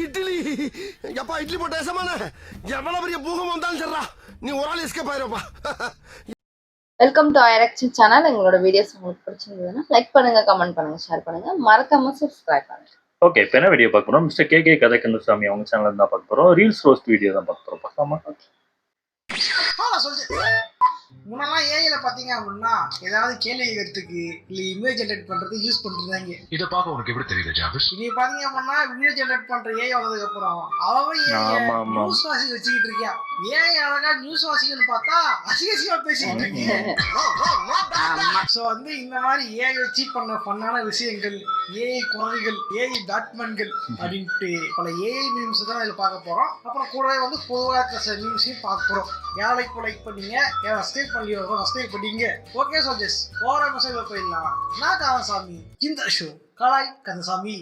இட்லி எப்பா இட்லி போட்ட ஏசமான எவ்வளவு பெரிய பூகம் வந்தாலும் சரிடா நீ ஒரு ஆள் எஸ்கேப் ஆயிருப்பா. வெல்கம் டு ஐரக்ஷன் சேனல். எங்களோட வீடியோஸ் உங்களுக்கு பிடிச்சிருந்ததுன்னா லைக் பண்ணுங்க, கமெண்ட் பண்ணுங்க, ஷேர் பண்ணுங்க, மறக்காம சப்ஸ்கிரைப் பண்ணுங்க. ஓகே, இப்போ என்ன வீடியோ பார்க்க போறோம்? மிஸ்டர் கே கதை கந்தசாமி அவங்க சேனல் தான் பார்க்க போறோம். ரீல்ஸ் ரோஸ்ட் வீடியோ தான் பார்க்க போறோம். பார்க்காம முன்னெல்லாம் ஏஐல பாத்தீங்க அப்படின்னா ஏதாவது கேள்வி கேட்கறதுக்கு இல்ல இமேஜ் ஜெனரேட் பண்றது யூஸ் பண்ணிருந்தாங்க. இத பாக்க உனக்கு எப்படி தெரியுது ஜாபிஸ்? நீ பாத்தீங்க அப்படின்னா இமேஜ் ஜெனரேட் பண்ற ஏஐ வந்ததுக்கு அப்புறம் அவன் நியூஸ் வாசிக்க வச்சுக்கிட்டு இருக்கியா. ஏஐ அழகா நியூஸ் வாசிக்கன்னு பார்த்தா அசிகசியமா பேசிக்கிட்டு இருக்கீங்க. சோ வந்து இந்த மாதிரி ஏஐ வச்சு பண்ண ஃபன்னான விஷயங்கள், ஏஐ குரல்கள், ஏஐ பேட்மேன்கள் அப்படின்ட்டு பல ஏஐ மீம்ஸ் தான் இதில் பார்க்க போறோம். அப்புறம் கூடவே வந்து பொதுவாக மீம்ஸையும் பார்க்க போறோம். யார் லைக் பண்ணீங்க, யார் சப்ஸ்கிரைப் பண்ணிடுறோம், சப்ஸ்கிரைப் பண்ணீங்க. ஓகே சோஜஸ் ஓர மெசேஜ் போயிடலாம். நான் கந்தசாமி, இந்த ஷோ கலாய் கந்தசாமி.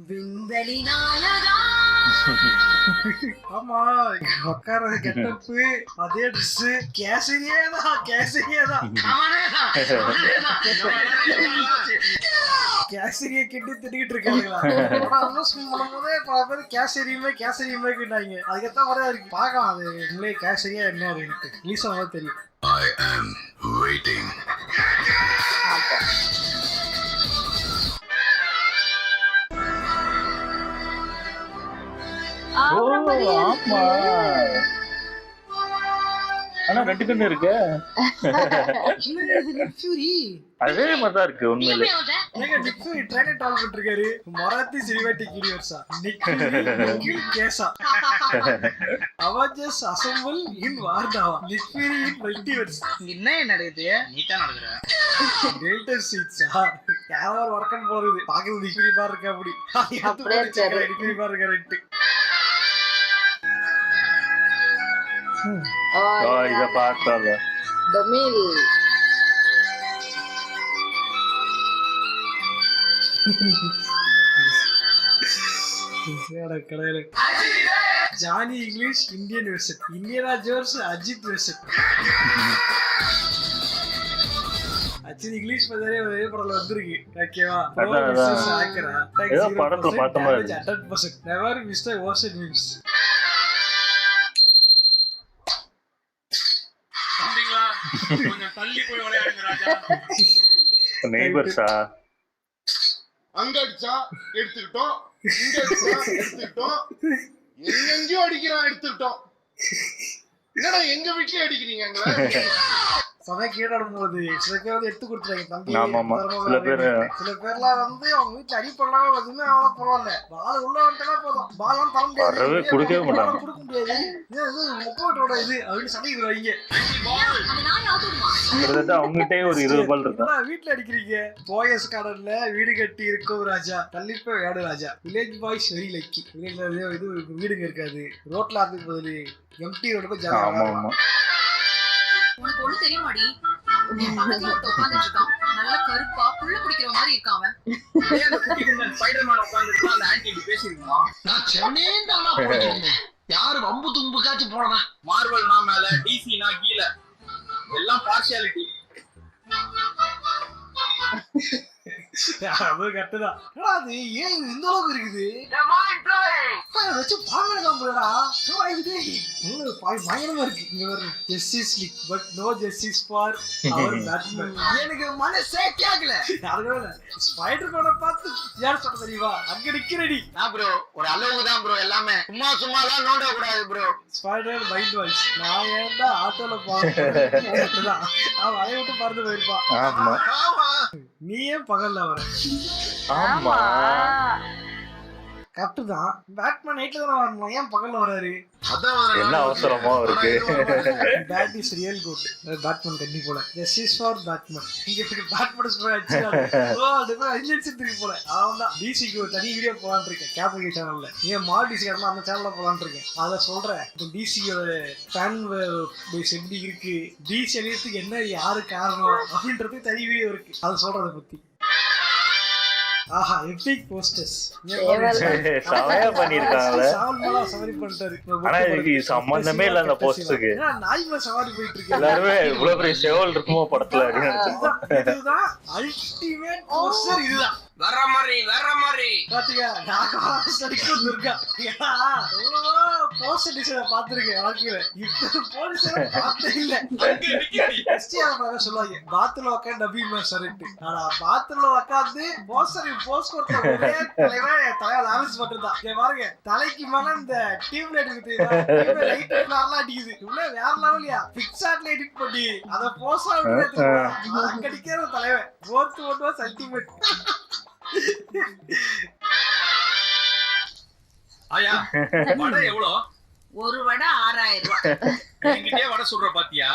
விண்வெளி நாயகா. ஆமா, உட்கார கெட்டப்பு அதே ட்ரெஸ் கேசரியே தான் கேசரியை கெட்டி திட்டிக்கிட்டு இருக்காங்களா? பண்ணும்போதே பல பேர் கேசரியுமே கேட்டாங்க. அதுக்கேற்ற மாதிரி இருக்கு. பார்க்கலாம் அது உங்களே கேசரியா என்ன அப்படின்ட்டு ரிலீஸ் ஆகும் தெரியும். I am waiting. ஆமா, ஆனா ரெண்டு கண்ணு இருக்கு. அதே மாதிரிதான் இருக்கு உண்மையிலே. மராத்தி சினிமாட்டிக் யூனிவர்ஸா கேசா அவஜஸ் அசெம்பிள் இன் வார்தாவா நிக்ஃபியூரி இன் மல்டிவர்ஸ். என்ன நடக்குது? நீதான் நடக்குற டெல்டா சீட்ஸா யாரோ ஒரு வர்க்கன் போகுது. பாக்குறது நிக்ஃபியூரி பார் இருக்கா? அப்படி அப்படியே நிக்ஃபியூரி பார் இருக்காரு. இத பார்த்தால Tamil Johnny English Indian version, இந்தியனா ஜோர்ஸ் அஜித் வெர்ஷன். அஜித் இங்கிலீஷ் பதவே ஒரே படத்துல வந்திருக்கு. ஓகேவா? படத்துல பார்த்த மாதிரி 100% never miss the ocean memes. கொஞ்சம் தள்ளி போய் விளையாடுங்க ராஜா. நெய்பர்ஸா அங்க அடிச்சா எடுத்துக்கிட்டோம், இங்க அடிச்சா எடுத்துக்கிட்டோம், எங்கெங்கயோ அடிக்கிறான் எடுத்துக்கிட்டோம். என்னடா எங்க வீட்லயே அடிக்கிறீங்க? சமய கீழாடும் போது சில பேர் வந்து எடுத்து கொடுத்துருவாங்க. தம்பி சில பேர்லாம் வந்து அவங்க வீட்டுல அடிப்படலாம் எதுவுமே அவ்வளோ பரவாயில்ல. பால் உள்ள வந்துட்டா போதும், பாலாம் தர முடியாது, கொடுக்க முடியாது. முப்போட்டோட இது அப்படின்னு சண்டைக்கு அவங்ககிட்டே ஒரு 20 பால் இருக்கு. வீட்டுல அடிக்கிறீங்க. போயஸ் கார்டன்ல வீடு கட்டி இருக்கும் ராஜா, தள்ளிப்ப வேடு ராஜா. Village boys very lucky. வில்லேஜ்ல இது வீடுங்க இருக்காது, ரோட்ல ஆத்துக்கு பதில் எம்டி ரோடு போய் ஜாலியா. உனக்கு ஒண்ணு தெரியுமாடி? பக்கத்துல ஒருத்த உட்கார்ந்துட்டு இருக்கான். நல்ல கருப்பா புள்ள குடிக்கிற மாதிரி இருக்கான் அவன். ஸ்பைடர்மேன் உட்கார்ந்துட்டு அந்த ஆன்டி பேசிருக்கா. நான் சென்னேந்தானா போறேன். யாரு வம்பு தும்புக்காச்சு போறனா? மார்வல் நான் மேல, டிசி நான் கீழ. எல்லாம் பார்ஷியாலிட்டி. அது கரெக்ட்டுதான். அது ஏன் இந்த அளவுக்கு இருக்குது? வச்சு பாங்கலாம் போடா. இது பயங்கரமா இருக்கு. இங்க வர justice league but no justice for our batman. எனக்கு மனசே கேக்கல. அதுல ஸ்பைடர்மேனை பார்த்து யார் சொல்ற தெரியுமா? அங்க நிக்கிறடி. நான் ப்ரோ ஒரு அளவுக்கு தான் ப்ரோ, எல்லாமே சும்மாலாம் நோண்ட கூடாது ப்ரோ. Spider mind voice. நான் ஏன்டா ஆட்டோல போறேன். அவன் அதை விட்டு பறந்து போயிருப்பான். ஆமா ஆமா, நீ ஏன் பகல்ல வர? ஆமா கரெக்ட் தான். பேட்மேன் நைட்ல தான் வரணும், ஏன் பகல்ல வராரு? என்ன அவசரமா இருக்கு? Bat is real good. Batman கண்ணி போல. Justice for batman. இங்க பேட்மேன் ஸ்ப்ரே அடிச்சாரு. ஓ அது அஞ்சலிச்சிட்டு போல. அவன்தான் டிசிக்கு ஒரு தனி வீடியோ போலான்னு இருக்கேன் கேப்ரி சேனல்ல. ஏன் மால் டிசி கடமா அந்த சேனல்ல போலான்னு இருக்கேன். அத சொல்றேன். இந்த டிசியோட ஃபேன் பேஸ் எப்படி இருக்கு, டிசி அழியத்துக்கு என்ன யாரு காரணம் அப்படின்றது தனி வீடியோ இருக்கு. அத சொல்றத பத்தி. ஆஹா எபிக் போஸ்டர்ஸ் சமையா பண்ணிருக்காங்கல்ல. சவாரி பண்ணிட்டாரு. ஆனா இதுக்கு சம்பந்தமே இல்ல அந்த போஸ்டுக்கு. நாய் மேல சவாரி போயிட்டு இருக்கு. எல்லாருமே இவ்வளவு பெரிய செவல் இருக்குமோ படத்துல இதுதான் அல்டிமேட் போஸ்டர். இதுதான் வர்ற மாதிரி பாத்தீங்க சரிக்கும் துர்கா போஸ்டர் டிசைன் பாத்துருக்கேன் வாழ்க்கையில. இப்ப போலீஸ் பார்த்தே இல்ல. சொல்லுவாங்க பாத்ரூம்ல உட்காந்து நபி சரிட்டு. ஆனா பாத்ரூம்ல உட்காந்து போஸ்டர் போஸ்ட் கொடுத்த ஒரே தலைவர் ஆரம்பிச்சு மட்டும்தான். பாருங்க தலைக்கு மேல இந்த டியூப் லைட் இருக்கு, லைட் எல்லாம் அடிக்குது. இவ்வளவு வேற லெவலியா பிக்சாட்ல எடிட் பண்ணி அத போஸ்டர் அடிக்கிற தலைவன் போர்த்து ஓட்டுவா சல்டிமேட். ஆயா வடை எவ்வளோ? ஒரு வடை 6000 ரூபாய். என்கிட்டயே வடை சுடுற பாத்தியா?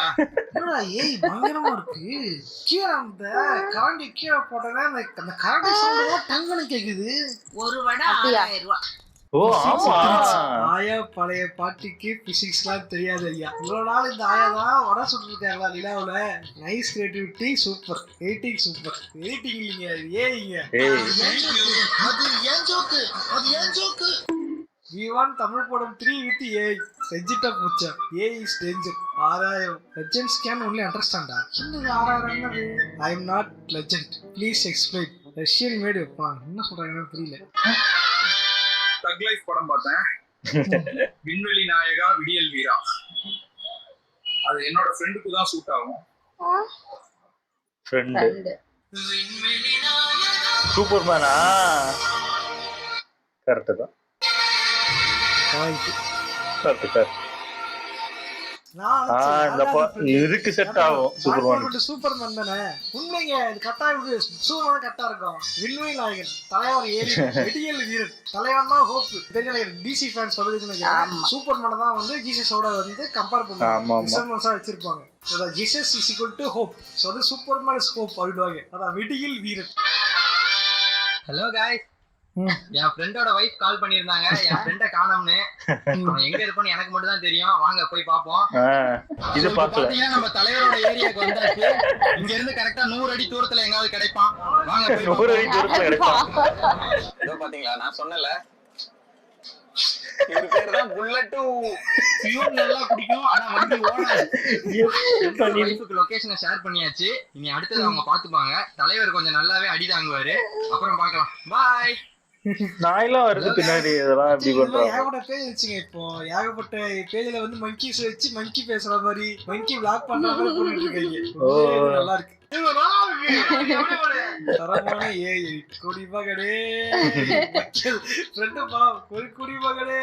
ஏய் பயங்கரமா இருக்கு. கீழே அந்த கரண்டி கீழே போட்டதா அந்த கரண்டி சவுண்ட் டங்குன்னு கேக்குது. ஒரு வடை 6000 ரூபாய். ஓ ஆமா. ஆயா பழைய பாட்டிக்கு பிசிக்ஸ்லாம் தெரியாது ஐயா. இவ்வளவு நாள் இந்த ஆயா தான் வடை சுட்டுருக்காங்களா நிலாவுல. Nice creativity super. Editing super. Editing இல்லைங்க ஏங்க. அது ஏன் ஜோக்கு, அது ஏன் ஜோக்கு. V1 தமிழ் படம் 3 with AI செஞ்சிட்டா போச்சா. AI is danger. 6000 legend scan only understand. என்னது 6000 என்னது? I am not legend. Please explain. Russian made அப்பா என்ன சொல்றாங்கன்னு புரியல. தக் லைஃப் படம் பார்த்தேன். விண்வெளி நாயகா விடியல் வீரா. அது என்னோட ஃப்ரெண்டுக்கு தான் சூட் ஆகும். ஃப்ரெண்ட் சூப்பர்மேனா? கரெக்ட் தான். கரெக்ட். இதுக்கு செட் ஆகும் சூப்பர்மேன். சூப்பர்மேன் தானே உண்மைங்க. இது கட்டா இருக்கு. சூப்பர்மேன் கட்டா இருக்கும். விண்வெளி நாயகன் தலைவர் ஏறி விடியல் வீரன் தலைவன் தான் ஹோப். தெரியல டிசி ஃபேன்ஸ் சொல்லுதுன்னு சூப்பர்மேன் தான் வந்து ஜீசஸோட வந்து கம்பேர் பண்ணுவாங்க வச்சிருப்பாங்க. Jesus is equal to hope. So அது சூப்பர்மேன் இஸ் ஹோப் அப்படிடுவாங்க. அதான் விடியல் வீரன். ஹலோ காய்ஸ், என் ஃப்ரெண்டோட வைஃப் கால் பண்ணிருந்தாங்க. என் ஃப்ரெண்ட காணோம்னு. அவன் எங்க இருப்பான்னு எனக்கு மட்டும் தான் தெரியும். வாங்க போய் பாப்போம். இது பாத்தீங்கன்னா நம்ம தலைவரோட ஏரியாக்கு வந்தாச்சு. இங்க இருந்து கரெக்டா 100 அடி தூரத்துல எங்காவது கிடைப்பான். வாங்க போய் 100 அடி தூரத்துல கிடைப்பான். இதோ பாத்தீங்களா நான் சொன்னல இது பேர் தான் புல்லட்டும். ஃபியூல் நல்லா பிடிக்கும் ஆனா வண்டி ஓடாது. லொகேஷனை ஷேர் பண்ணியாச்சு. இனி அடுத்தது அவங்க பாத்துப்பாங்க. தலைவர் கொஞ்சம் நல்லாவே அடி தாங்குவாரு. அப்புறம் பாக்கலாம். பாய். நாயெல்லாம் வருது பின்னாடி. இதெல்லாம் எப்படி பண்றாங்க? ஏகப்பட்ட பேஜ் வச்சுங்க. இப்போ ஏகப்பட்ட பேஜ்ல வந்து மங்கிஸ் வச்சு மங்கி பேசுற மாதிரி மங்கி vlog பண்ற மாதிரி போட்டுட்டு இருக்காங்க. நல்லா இருக்கு. தரமான ஏய் குடி மகனே ஃப்ரெண்ட் பா ஒரு குடி மகனே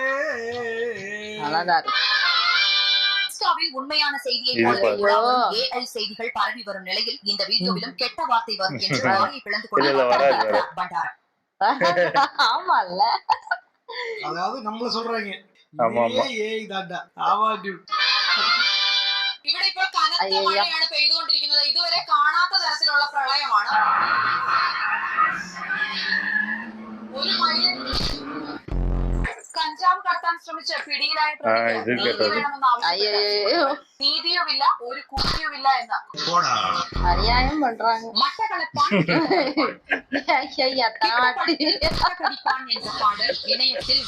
நல்லாதான் இருக்கு. இன்ஸ்டாவில் உண்மையான செய்தியை போல AI செய்திகள் பரவி வரும் நிலையில் இந்த வீடியோவிலும் கெட்ட வார்த்தை வரும் என்று வாயை பிளந்து கொண்டார் பண்டாரம். ஆமால்ல, அதாவது நம்மள சொல்றாங்க. ஏய் தாண்டா ஆமா டியூ. ഇവിടെ ഇപ്പോൾ കനത്ത മഴയാണ് പെയ്തുകൊണ്ടിരിക്കുന്നത്. ഇതുവരെ കാണാത്ത തരത്തിലുള്ള പ്രളയമാണ്. ഒരു മഴയിൽ കഞ്ചാവ് കടത്താൻ ശ്രമിച്ച പിടിയിലായ നീതിയുമില്ല ഒരു കൂലിയുമില്ല എന്ന് அநியாயம் பண்றாங்க. மட்டக்களப்பான் என்ற பாடல் இணையத்தில்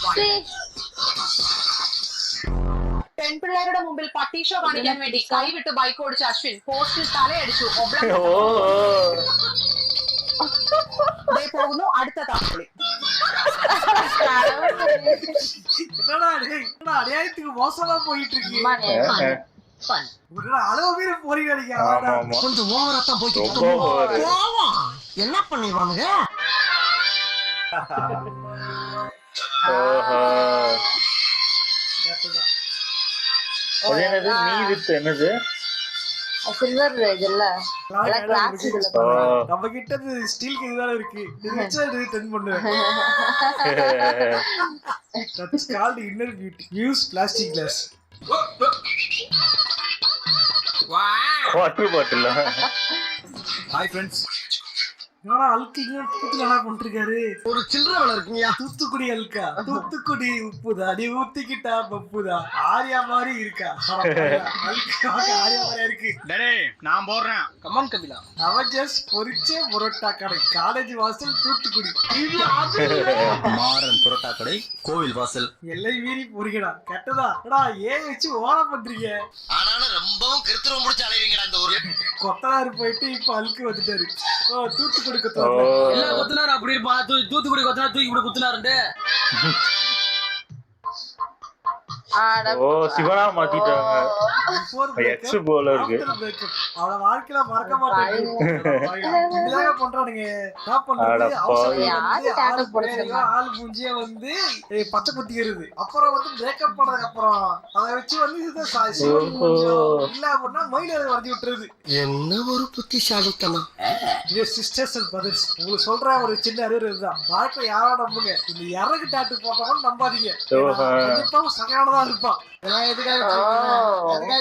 പെൺപിള്ളേരുടെ മുമ്പിൽ പട്ടി ഷോ കാണിക്കാൻ വേണ്ടി കൈവിട്ട് ബൈക്ക് ഓടിച്ച അശ്വിൻ പോസ്റ്റിൽ തലയടിച്ചു. പോകുന്നു അടുത്ത താപ്പുളി. அநியாயத்துக்கு மோசமா போயிட்டு இருக்கு. அளவு மீறி போறீங்க. கொஞ்சம் ஓவரத்தான் போயிட்டு என்ன பண்ணிடுவானுங்க. என்னது நீ வித் என்னது சில்வர் இதுல கிளாஸ் இதுல நம்ம கிட்ட ஸ்டீல் இதுதான் இருக்கு. இது வச்சு அது டென் பண்ணுவேன். That's called inner beauty. Use plastic glass. Water bottle. Hi friends, என்னடா அல்கு இங்க தூத்துக்குடி என்ன பண்ணிருக்காரு? ஒரு சில்லற வேலை இருக்குங்கயா. தூத்துக்குடி அல்கா, தூத்துக்குடி உப்புதா, நீ ஊத்திக்கிட்டா பப்புதா, ஆரியா மாதிரி இருக்கா? அல்கா ஆரியா மாதிரி இருக்கு. டேய் நான் போடுறேன். கமான் கபிலா. அவஜஸ் பொரிச்ச புரோட்டா கடை, காலேஜ் வாசல், தூத்துக்குடி. இது அது மாறன் புரோட்டா கடை, கோவில் வாசல். எல்லை மீறி பொறிக்கடா. கெட்டதா டா, ஏன் வச்சு ஓரம் பண்றீங்க? ஆனாலும் ரொம்பவும் கிருத்திரம் முடிச்சு அலைவீங்கடா இந்த ஊர்ல. கொத்தனாரு போயிட்டு இப்ப அல்கு வந்துட்டாரு. ஓ தூத்துக்குடி ஓ. கொத்தனாரு. எல்லா கொத்தனாரும் அப்படி இருப்பா. தூத்துக்குடி கொத்தனார் தூக்கி இப்படி குத்துனாருண்டு. ஆட ஓ சிவனா மாத்திட்டாங்க. Before breakup, எக்ஸ் போல இருக்கு. after breakup. அவள வாழ்க்கையில மறக்க மாட்டேன். இப்படிதாங்க பண்றானுங்க. என்ன பண்றது? அட அவசரம் யாரு வந்து tattoo ஆளு போட பேரையும் சொன்னா? ஆளு மூஞ்சியே வந்து பச்சை குத்திக்கிறது. அப்புறம் வந்து பிரேக்கப் பண்ணதுக்கு அப்புறம் அதை வச்சு வந்து இதுதான் சிவன் மூஞ்சியம் இல்ல அப்படின்னா மயில வரைஞ்சி விட்டுறது. என்ன ஒரு புத்திசாலித்தனம். இது சிஸ்டர்ஸ் அண்ட் பிரதர்ஸ், உங்களுக்கு சொல்ற ஒரு சின்ன அறிவு இதுதான். வாழ்க்கை யாரா நம்புங்க, இந்த இறகு டாட்டு போட்டவங்க நம்பாதீங்க. கண்டிப்பா சரியானதா இருப்பான். இதெல்லாம் எதுக்காக சொல்றேன்?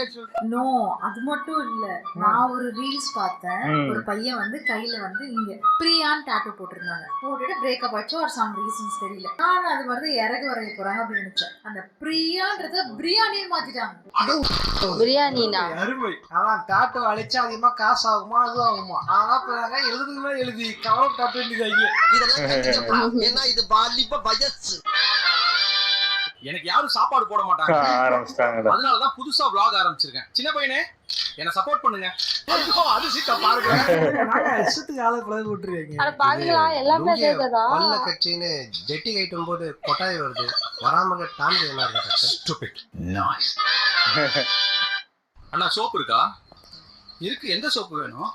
நோ, அது மட்டும் இல்ல. நான் ஒரு ரீல்ஸ் பார்த்தேன். ஒரு பையன் வந்து கையில வந்து இங்க பிரியான் டாட்டூ போட்டிருந்தாங்க. போட்டுட்டு பிரேக்கப் ஆச்சு ஒரு சம் ரீசன்ஸ் தெரியல. நான் அது வந்து இறகு வரைய போறாங்க அப்படின்னு நினைச்சேன். அந்த பிரியான்றத பிரியாணியே மாத்திட்டாங்க. பிரியாணினா அருமை. அதான் டாட்டூ அழிச்சா அதிகமா காசு ஆகுமா, அது ஆகுமா? ஆனா போறாங்க எழுதுனா எழுதி கவலை டாட்டூ எழுதிதாங்க. இதெல்லாம் ஏன்னா இது பாலிப்ப பயஸ். எனக்கு யாரும் சாப்பாடு போட மாட்டாங்க. ஆரம்பிச்சிட்டாங்க. அதனாலதான் புதுசா vlog ஆரம்பிச்சிருக்கேன். சின்ன பையனே என்ன சப்போர்ட் பண்ணுங்க. அது சீட்டா பாருங்க. நாங்க இஷ்டத்துக்கு ஆளை பிளவு விட்டுருக்கீங்க. அட பாத்தீங்களா எல்லாமே கேக்குதா? பல்ல கட்சின்னு ஜெட்டி கைட்டும் போது கொட்டாய் வருது. வராம தாண்டி என்ன இருக்கு? நைஸ். அண்ணா சோப்பு இருக்கா? இருக்கு. எந்த சோப்பு வேணும்?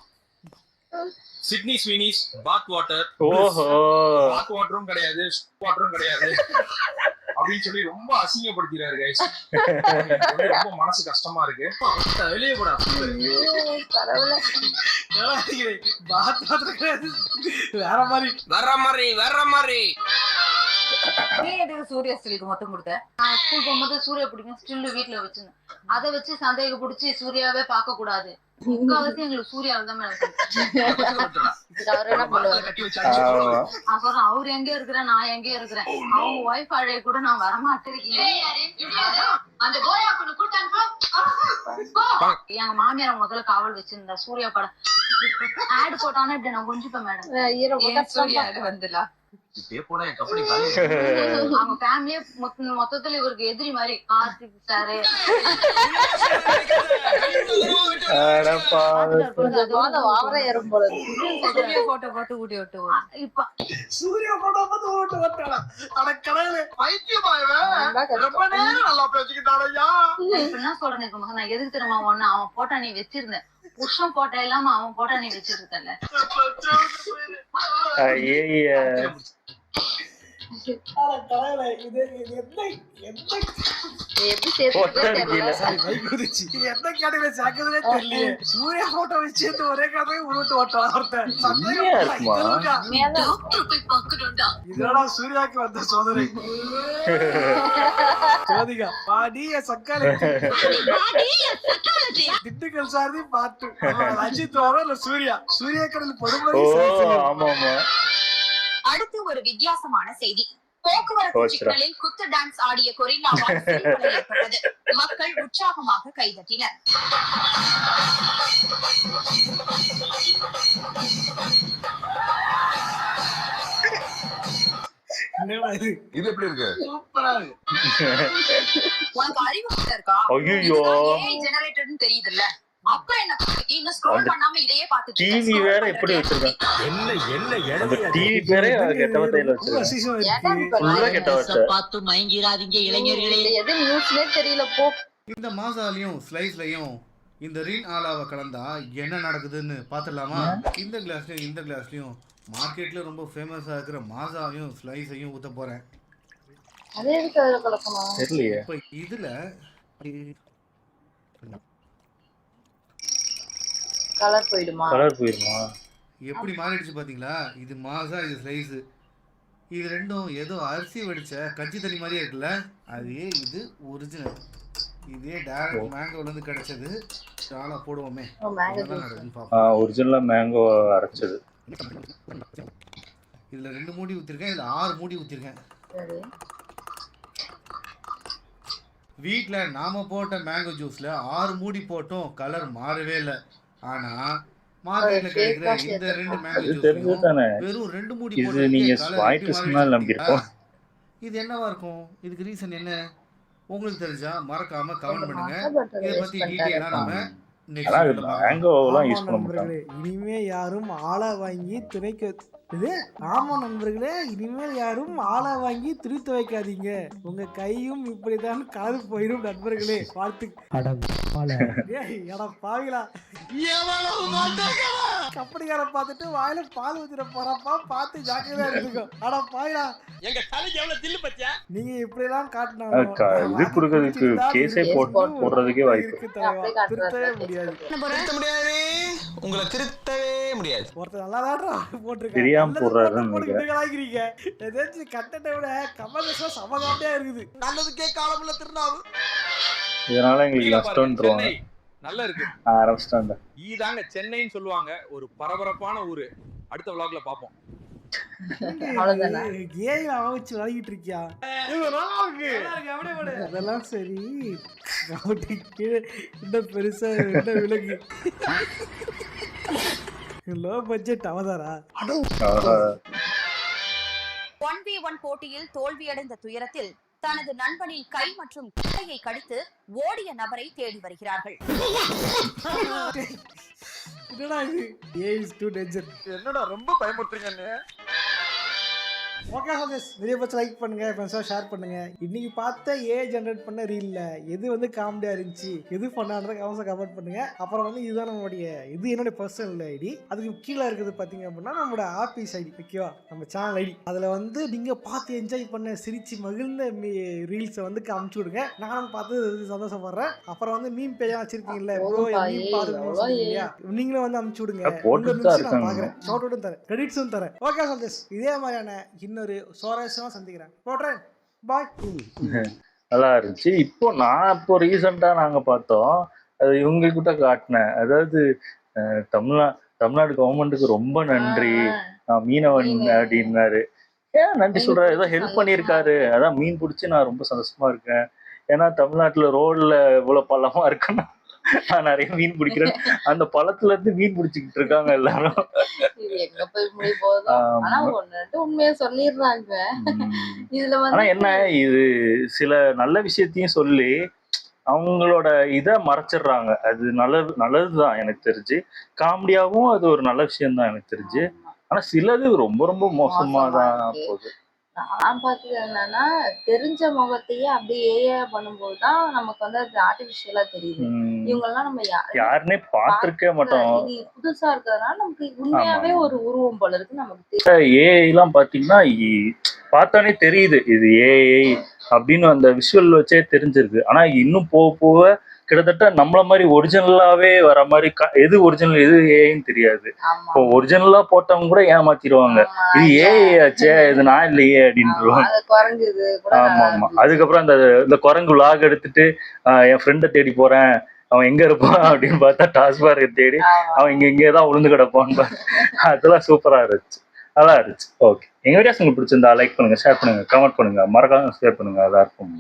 சிட்னி ஸ்வீனிஸ் பாத் வாட்டர். ஓஹோ. பாத் வாட்டரும் கிடையாது, வாட்டரும் கிடையாது அப்படின்னு சொல்லி ரொம்ப அசிங்கப்படுத்திறாரு கைஸ். ரொம்ப மனசு கஷ்டமா இருக்கு. வெளியே போடா. கடவுளே. வேற மாதிரி நீ எதுக்கு சூர்யா ஸ்டிலுக்கு மொத்தம் கொடுத்த? நான் ஸ்கூல் போகும்போது சூர்யா பிடிக்கும் ஸ்டில் வீட்டுல வச்சிருந்தேன். அதை வச்சு சந்தேகம் பிடிச்சி சூர்யாவே பார்க்க கூடாது. முக்காவாசி எங்களுக்கு சூர்யாவில் தான் அவர் என்ன பண்ணுவாரு? அப்புறம் அவர் எங்க இருக்கிறேன், நான் எங்க இருக்கிறேன். அவங்க ஒய்ஃப் அழைய கூட நான் வரமாட்டேன். எங்க மாமியார் முதல்ல காவல் வச்சிருந்தா சூர்யா படம் ஆட் போட்டானே இப்படி நான் கொஞ்சிப்பேன் மேடம். சூர்யா வந்துடலாம். அவங்க ஃபேமிலியே மொத்தத்துல இவருக்கு எதிரி மாதிரி. கார்த்திக் சாரு வாவர ஏறும் போல சூர்யா போட்டோ போட்டு ஊட்டி விட்டு இப்ப சூர்யா போட்டோ பார்த்து ஓட்டு ஓட்டானா? அட கடவுளே, ரொம்ப நேரம் நல்லா பேசிக்கிட்டாரையா. என்ன சொல்றேன் நான் எதுக்கு தெரியுமா? ஒண்ணு அவன் போட்டா நீ வச்சிருந்தேன், புருஷன் போட்டா இல்லாம அவன் போட்டா நீ வச்சிருக்கல. கடவுளே, இது என்ன எப்படி சேர்த்து என்ன கேட்டீங்க? சாக்குதுனே தெரியலையே. சூர்யா போட்டோ வச்சு ஒரே கதையை உருட்டு ஓட்டான் ஒருத்தன். இதோட சூர்யாக்கு வந்த சோதனை. ஜோதிகா பாடிய சக்காலி திண்டுக்கல் சாரதி பாட்டு. அஜித் வரும் இல்ல சூர்யா. சூர்யா கடல் பொதுமொழி. அடுத்து ஒரு வித்தியாசமான செய்தி. போக்குவரத்து சிக்கலில் குத்து டான்ஸ் ஆடிய கொரில்லாவால் சீர்குலை ஏற்பட்டது. மக்கள் உற்சாகமாக கைதட்டினர். இது எப்படி இருக்கு? சூப்பரா இருக்கு. உனக்கு அறிவு இருக்கா? ஏஐ ஜெனரேட்டட்னு தெரியுதுல்ல, அப்புறம் என்ன கதைக்கு இன்னும் ஸ்க்ரோல் பண்ணாம இதையே பார்த்துட்டு டிவி வேற எப்படி வச்சிருக்காங்க? அந்த டிவி பேரே கெட்ட வார்த்தையில வச்சிருக்காங்க. பார்த்து மயங்கிராதீங்க இளைஞர்களே. எது நியூஸ்லயே தெரியல போ. இந்த மாசாலையும் ஸ்லைஸ்லையும் இந்த ரீல் ஆலாவை கலந்தா என்ன நடக்குதுன்னு பாத்துடலாமா? இந்த கிளாஸ்லயும் இந்த கிளாஸ்லயும் மார்க்கெட்ல ரொம்ப ஃபேமஸா இருக்கிற மாசாவையும் ஸ்லைஸையும் ஊத்த போறேன். அதே எதுக்கு அதுல கலக்கமா தெரியலையே. இப்ப இதுல கலர் போயிடுமா? எப்படி மாறிடுச்சு பாத்தீங்களா? இது மாசா, இது ஸ்லைஸ். இது ரெண்டும் ஏதோ அரிசி வடிச்ச கஞ்சி தண்ணி மாதிரியே இருக்குல்ல. அதே இது ஒரிஜினல். இதே டைரக்ட் மேங்கோல இருந்து கிடைச்சது. சாலா போடுவோமே. ஒரிஜினலா மேங்கோ அரைச்சது. இதுல 2 மூடி ஊத்திருக்கேன், இதுல 6 மூடி ஊத்திருக்கேன். சரி. வீட்ல நாம போட்ட மேங்கோ ஜூஸ்ல 6 மூடி போட்டும் கலர் மாறவே இல்லை. ஆனா மார்க்கெட்ல கிடைக்கிற இந்த 2 மேங்கோ ஜூஸ் வெறும் 2 மூடி போட்டு இது என்னவா இருக்கும்? இதுக்கு ரீசன் என்ன உங்களுக்கு தெரிஞ்சா மறக்காம கமெண்ட் பண்ணுங்க. இதை பத்தி டீடைலா நம்ம இனிமே யாரும் ஆளா வாங்கி துணைக்க இது ஆமா நண்பர்களே, இனிமேல் யாரும் ஆளா வாங்கி துணி துவைக்காதீங்க. உங்க கையும் இப்படிதான் கலந்து போயிடும் நண்பர்களே. வாழ்த்து. கப்படிக்கார பார்த்துட்டு வாயில பால் ஊத்திர போறப்பா, பார்த்து ஜாக்கிரதையா இருந்துக்கோ. அட பாயிலா, எங்க தலைக்கு எவ்வளவு தில்லு பச்சா. நீங்க இப்படிதான் காட்டினா இது குடுக்கிறதுக்கு கேஸே போடுறதுக்கே வாய்ப்பு திருத்தவே முடியாது. உங்களை திருத்தவே முடியாது. ஒருத்தர் நல்லாதான் போட்டிருக்காங்க, தெரியாம போடுறாருன்னு ஏதாச்சும் கட்டத்தை விட கமர்ஷியலா சமகாமியா இருக்குது. நல்லதுக்கே காலமுள்ள திருநாவு. இதனால எங்களுக்கு நஷ்டம்ன்றவாங்க. நல்லா இருக்கு. ஆரம்பிச்சிட்டாங்க. இதாங்க சென்னைன்னு சொல்லுவாங்க, ஒரு பரபரப்பான ஊரு. அடுத்த vlogல பாப்போம். ஏன் அவச்சு வளகிட்டு இருக்கியா? அதெல்லாம் சரி, இன்னும் பெருசா என்ன விலகு லோ பட்ஜெட் அவதாரா? 1v1 போட்டியில் தோல்வியடைந்த துயரத்தில் தனது நண்பனின் கை மற்றும் கையை கடித்து ஓடிய நபரை தேடி வருகிறார்கள். என்னடா இது? ஏ இஸ் டு டேஞ்சர். என்னடா ரொம்ப பயமுறுத்துறீங்க. ஓகே ஹாலிஸ், வீடியோ பற்றி லைக் பண்ணுங்க, ஃப்ரெண்ட்ஸாக ஷேர் பண்ணுங்க. இன்னைக்கு பார்த்த ஜென்ரேட் பண்ண ரீல்ல எது காமெடியா இருந்துச்சு, எது பண்ணான்றத கமெண்ட் பண்ணுங்க. அப்புறம் இதுதான் நம்மளுடைய என்னுடைய பர்சனல் ஐடி. அதுக்கு கீழே இருக்குது பார்த்தீங்க அப்படின்னா நம்மளோட ஆஃபீஸ் ஐடி, ஓகேவா, நம்ம சேனல் ஐடி. அதில் நீங்க பார்த்து என்ஜாய் பண்ண சிரிச்சு மகிழ்ந்த ரீல்ஸை அமுச்சு விடுங்க. நானும் பார்த்து சந்தோஷப்படுறேன். அப்புறம் மீம் பேஜா வச்சிருக்கீங்கல்ல, நீங்களும் அமுச்சு விடுங்க. நான் பார்க்குறேன், ஷார்ட் அவுட்டும் தரேன், கிரெடிட்ஸும் தரேன். ஓகே ஹாலிஸ், இதே மாதிரியான இன்னொரு சுவாரஸ்யமா சந்திக்கிறேன். போடுறேன், பாய். நல்லா இருந்துச்சு. இப்போ ரீசெண்டா நாங்க பார்த்தோம், அது இவங்க கிட்ட காட்டினேன். அதாவது தமிழ்நாடு கவர்மெண்ட்டுக்கு ரொம்ப நன்றி, மீனவன் அப்படின்னாரு. ஏன் நன்றி சொல்ற? ஏதோ ஹெல்ப் பண்ணியிருக்காரு, அதான் மீன் பிடிச்சி நான் ரொம்ப சந்தோஷமா இருக்கேன். ஏன்னா தமிழ்நாட்டுல ரோட்ல இவ்வளவு பள்ளமா இருக்குன்னா நான் நிறைய மீன் பிடிக்கிறேன். அந்த பழத்துல இருந்து மீன் பிடிச்சிக்கிட்டு இருக்காங்க எல்லாரும். எங்க போய் முடிய போதும். ஆனா ஒண்ணு உண்மையா சொல்லிடுறாங்க. இதுல ஆனா என்ன, இது சில நல்ல விஷயத்தையும் சொல்லி அவங்களோட இதை மறைச்சிடுறாங்க. அது நல்லதுதான் எனக்கு தெரிஞ்சு. காமெடியாவும் அது ஒரு நல்ல விஷயம் தான் எனக்கு தெரிஞ்சு. ஆனா சிலது ரொம்ப ரொம்ப மோசமா தான் போகுது. நான் பார்த்தது என்னன்னா, தெரிஞ்ச முகத்தையே அப்படியே ஏஐ பண்ணும்போதுதான் நமக்கு அது ஆர்டிபிஷியலா தெரியுது. இவங்க எல்லாம் நம்ம யாருன்னே பார்த்திருக்கே மாட்டோம். இது புதுசா இருக்கிறதுனால நமக்கு உண்மையாவே ஒரு உருவம் போல இருக்கு நமக்கு. ஏஐ எல்லாம் பாத்தீங்கன்னா பார்த்தானே தெரியுது இது ஏஐ அப்படின்னு, அந்த விஷுவல் வச்சே தெரிஞ்சிருக்கு. ஆனா இன்னும் போக போக கிட்டத்தட்ட நம்மள மாதிரி ஒரிஜினலாவே வர மாதிரி எது ஒரிஜினல் எது ஏஐன்னு தெரியாது. இப்போ ஒரிஜினலா போட்டவங்க கூட ஏமாத்திடுவாங்க, இது ஏஐ ஆச்சே, இது நான் இல்லையே அப்படின்ட்டுருவாங்க. ஆமா ஆமா. அதுக்கப்புறம் இந்த குரங்கு விளாக் எடுத்துட்டு என் ஃப்ரெண்டை தேடி போறேன், அவன் எங்க இருப்பான் அப்படின்னு பார்த்தா டாஸ்பார்க்கை தேடி அவன் இங்கேதான் உளுந்து கிடப்பான்னு. அதெல்லாம் சூப்பரா இருந்துச்சு, நல்லா இருந்துச்சு. ஓகே, எங்க வீடியோஸ் உங்களுக்கு பிடிச்சிருந்தா லைக் பண்ணுங்க, ஷேர் பண்ணுங்க, கமெண்ட் பண்ணுங்க, மறக்காம ஷேர் பண்ணுங்க. அதான் இருக்கும்.